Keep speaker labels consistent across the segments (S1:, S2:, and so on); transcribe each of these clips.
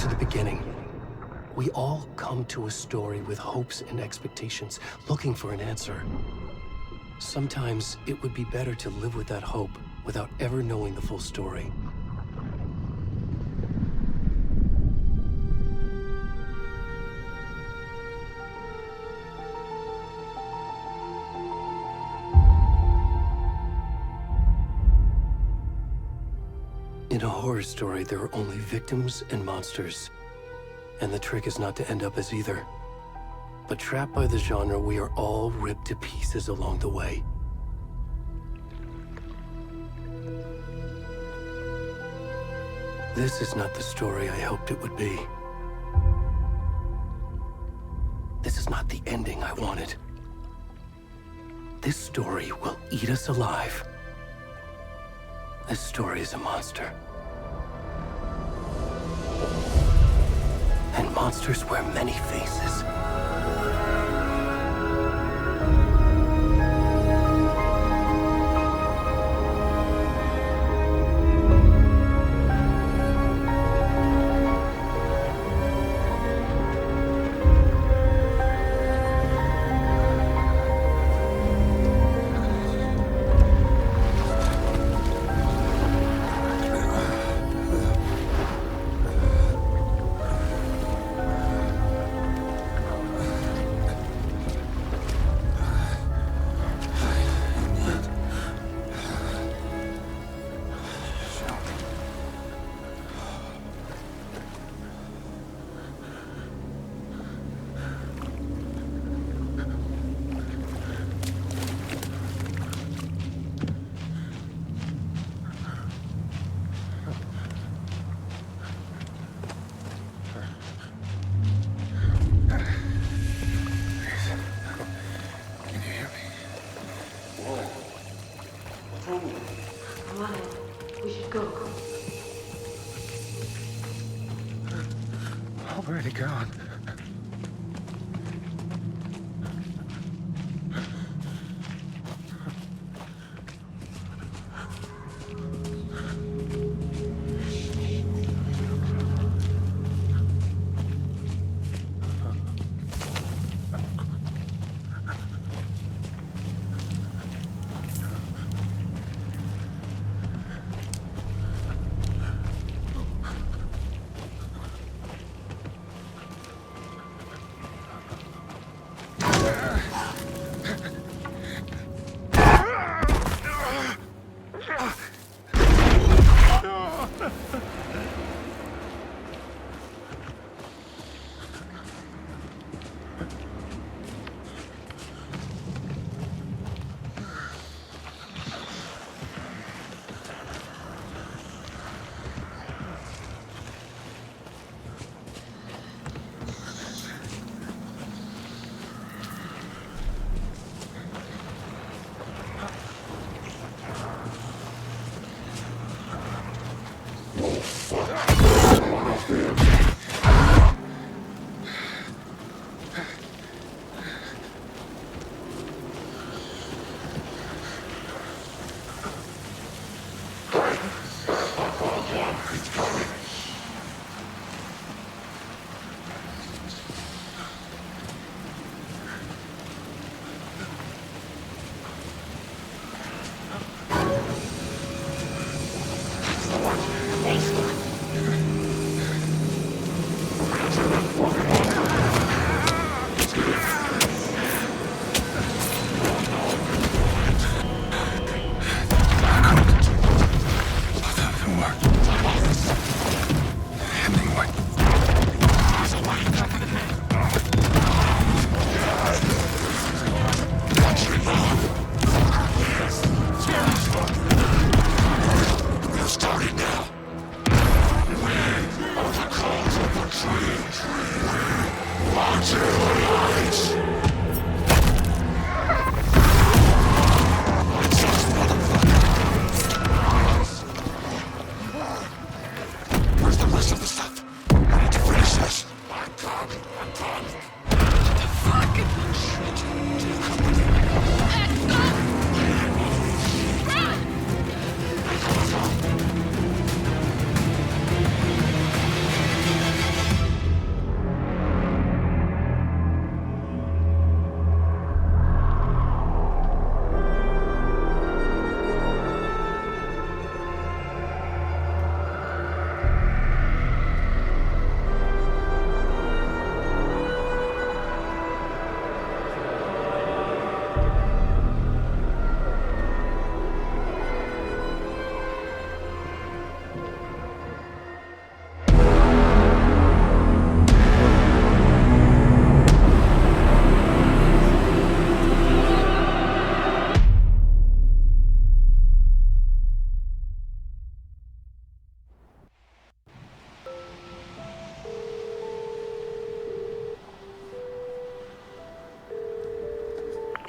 S1: to the beginning. We all come to a story with hopes and expectations, looking for an answer. Sometimes it would be better to live with that hope without ever knowing the full story. In a horror story, there are only victims and monsters. And the trick is not to end up as either. But trapped by the genre, we are all ripped to pieces along the way. This is not the story I hoped it would be. This is not the ending I wanted. This story will eat us alive. This story is a monster. And monsters wear many faces.
S2: We should go.
S3: Already gone.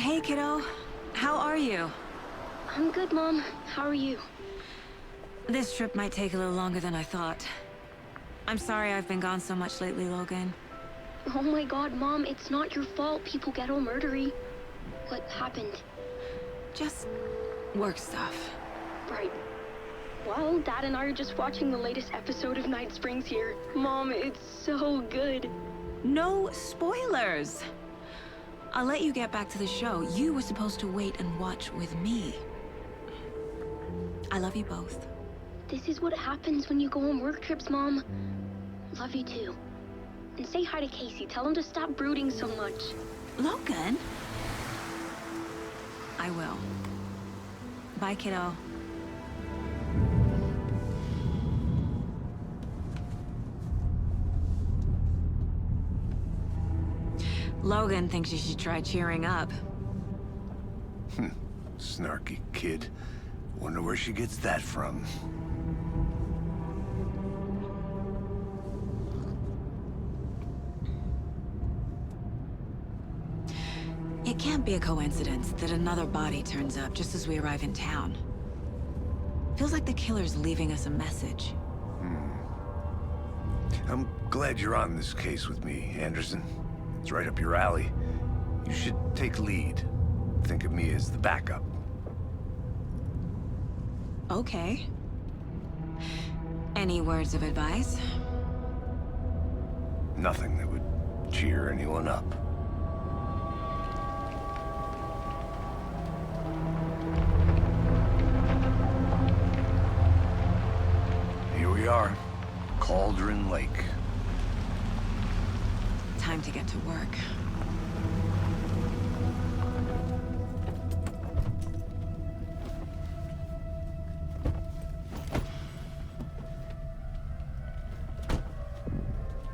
S2: Hey, kiddo. How are you?
S3: I'm good, Mom. How are you?
S2: This trip might take a little longer than I thought. I'm sorry I've been gone so much lately, Logan.
S3: Oh my god, Mom, it's not your fault people get all murdery. What happened?
S2: Just work stuff.
S3: Right. Well, Dad and I are just watching the latest episode of Night Springs here. Mom, it's so good.
S2: No spoilers! I'll let you get back to the show. You were supposed to wait and watch with me. I love you both.
S3: This is what happens when you go on work trips, Mom. Love you too. And say hi to Casey. Tell him to stop brooding so much.
S2: Logan? I will. Bye, kiddo. Logan thinks you should try cheering up.
S4: Snarky kid. Wonder where she gets that from.
S2: It can't be a coincidence that another body turns up just as we arrive in town. Feels like the killer's leaving us a message.
S4: I'm glad you're on this case with me, Anderson. It's right up your alley. You should take lead. Think of me as the backup.
S2: Okay. Any words of advice?
S4: Nothing that would cheer anyone up. Here we are. Cauldron Lake.
S2: Time to get to work.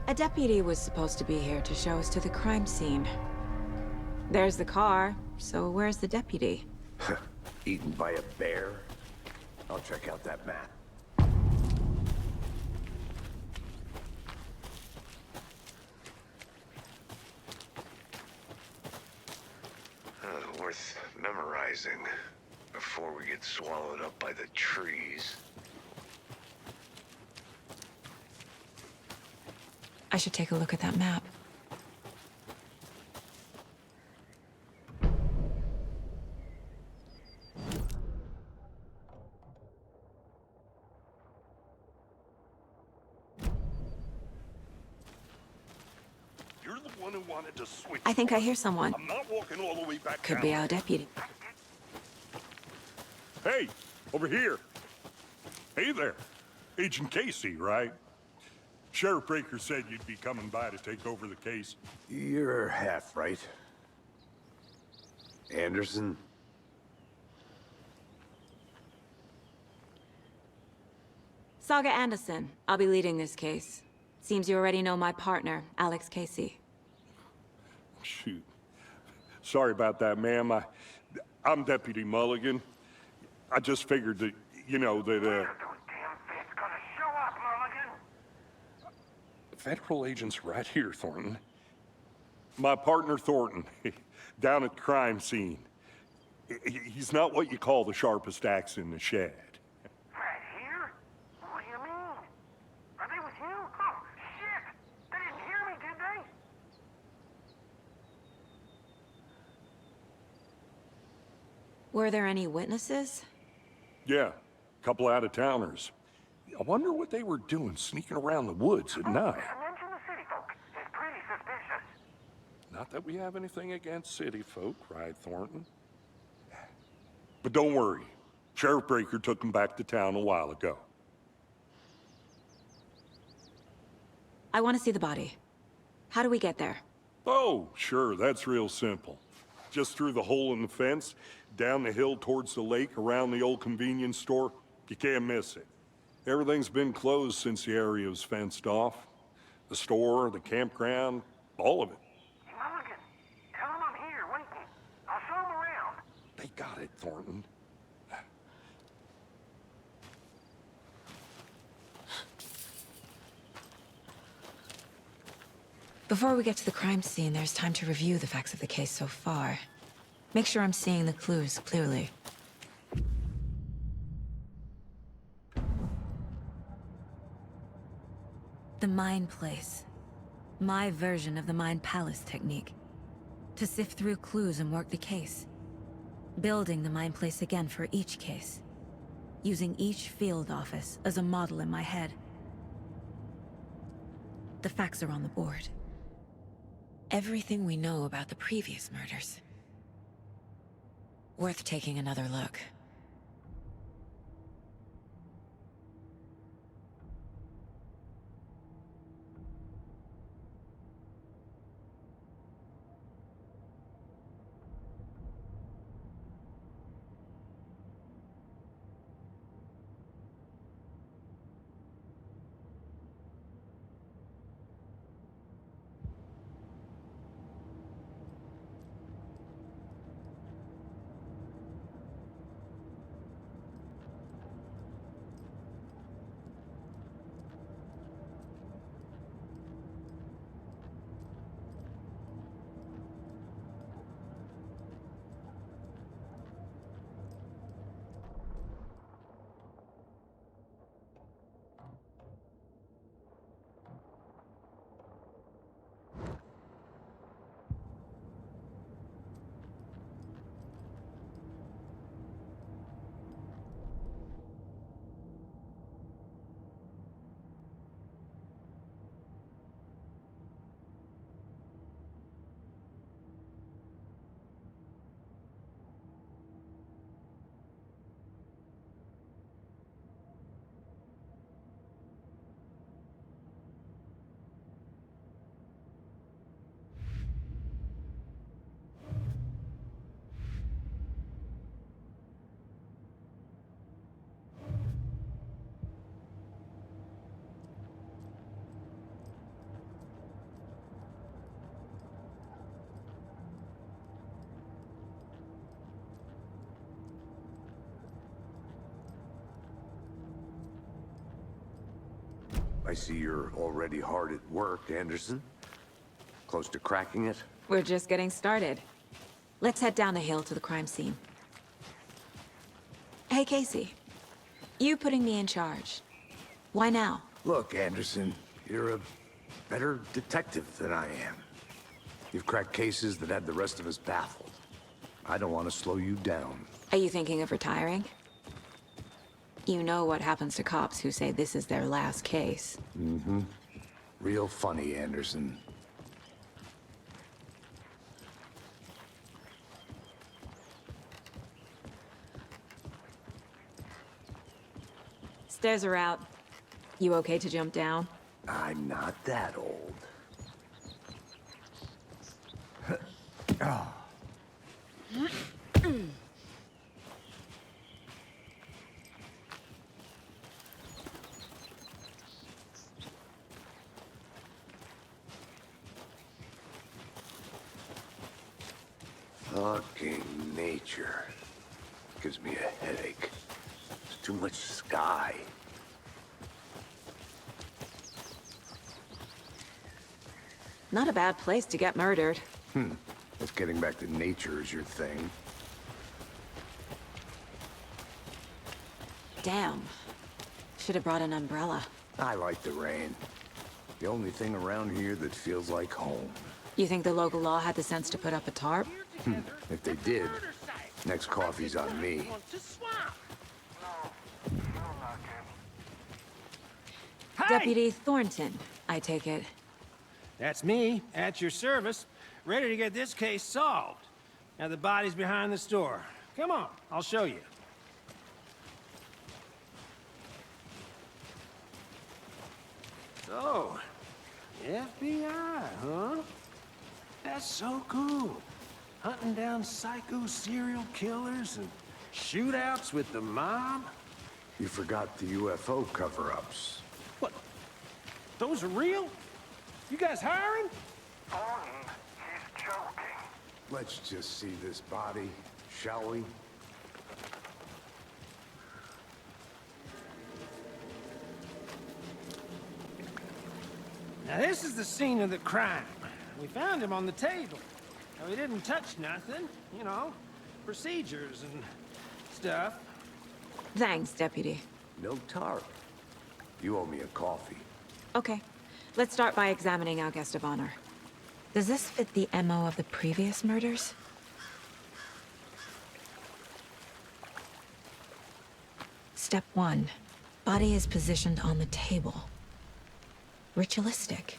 S2: A deputy was supposed to be here to show us to the crime scene. There's the car, so where's the deputy?
S4: Eaten by a bear? I'll check out that map. Worth memorizing before we get swallowed up by the trees.
S2: I should take a look at that map.
S5: You're the one who wanted to switch.
S2: I think I hear someone.
S5: I'm not walking all the way back
S2: Could
S5: down.
S2: be our deputy.
S5: Hey, over here. Hey there. Agent Casey, right? Sheriff Breaker said you'd be coming by to take over the case.
S4: You're half right. Anderson?
S2: Saga Anderson. I'll be leading this case. Seems you already know my partner, Alex Casey.
S5: Shoot. Sorry about that, ma'am. I'm Deputy Mulligan. I just figured that, you know, that, Federal agent's right here, Thornton. My partner, Thornton, down at the crime scene. He's not what you call the sharpest axe in the shed.
S6: Right here? What do you mean? Are they with you? Oh, shit! They didn't hear me, did they?
S2: Were there any witnesses?
S5: Yeah, a couple out-of-towners. I wonder what they were doing sneaking around the woods at night.
S6: Mention the city folk. It's pretty suspicious.
S5: Not that we have anything against city folk, right, Thornton? But don't worry. Sheriff Breaker took them back to town a while ago.
S2: I want to see the body. How do we get there?
S5: Oh, sure, that's real simple. Just through the hole in the fence, down the hill towards the lake, around the old convenience store. You can't miss it. Everything's been closed since the area was fenced off. The store, the campground, all of it.
S6: Mulligan, tell them I'm here, waiting. I'll show them around.
S5: They got it, Thornton.
S2: Before we get to the crime scene, there's time to review the facts of the case so far. Make sure I'm seeing the clues clearly. The Mind Place. My version of the Mind Palace technique. To sift through clues and work the case. Building the Mind Place again for each case. Using each field office as a model in my head. The facts are on the board. Everything we know about the previous murders. Worth taking another look.
S4: I see you're already hard at work, Anderson. Close to cracking it?
S2: We're just getting started. Let's head down the hill to the crime scene. Hey, Casey. You putting me in charge. Why now?
S4: Look, Anderson, you're a better detective than I am. You've cracked cases that had the rest of us baffled. I don't want to slow you down.
S2: Are you thinking of retiring? You know what happens to cops who say this is their last case.
S4: Mm-hmm. Real funny, Anderson.
S2: Stairs are out. You okay to jump down?
S4: I'm not that old. Fucking nature. Gives me a headache. There's too much sky.
S2: Not a bad place to get murdered.
S4: If getting back to nature is your thing.
S2: Damn. Should have brought an umbrella.
S4: I like the rain. The only thing around here that feels like home.
S2: You think the local law had the sense to put up a tarp?
S4: If they did, next coffee's on me.
S2: Deputy Thornton, I take it.
S7: That's me, at your service, ready to get this case solved. Now the body's behind the store. Come on, I'll show you. So, FBI, huh? That's so cool. Hunting down psycho serial killers and shootouts with the mob?
S4: You forgot the UFO cover-ups.
S7: What? Those are real? You guys hiring?
S6: Thornton, he's joking.
S4: Let's just see this body, shall we?
S7: Now this is the scene of the crime. We found him on the table. Now, we didn't touch nothing, you know, procedures and stuff.
S2: Thanks, Deputy.
S4: No tar. You owe me a coffee.
S2: Okay, let's start by examining our guest of honor. Does this fit the MO of the previous murders? Step 1. Body is positioned on the table. Ritualistic.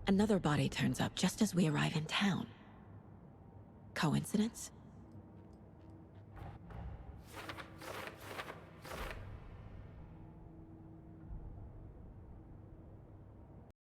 S2: Another body turns up just as we arrive in town. Coincidence?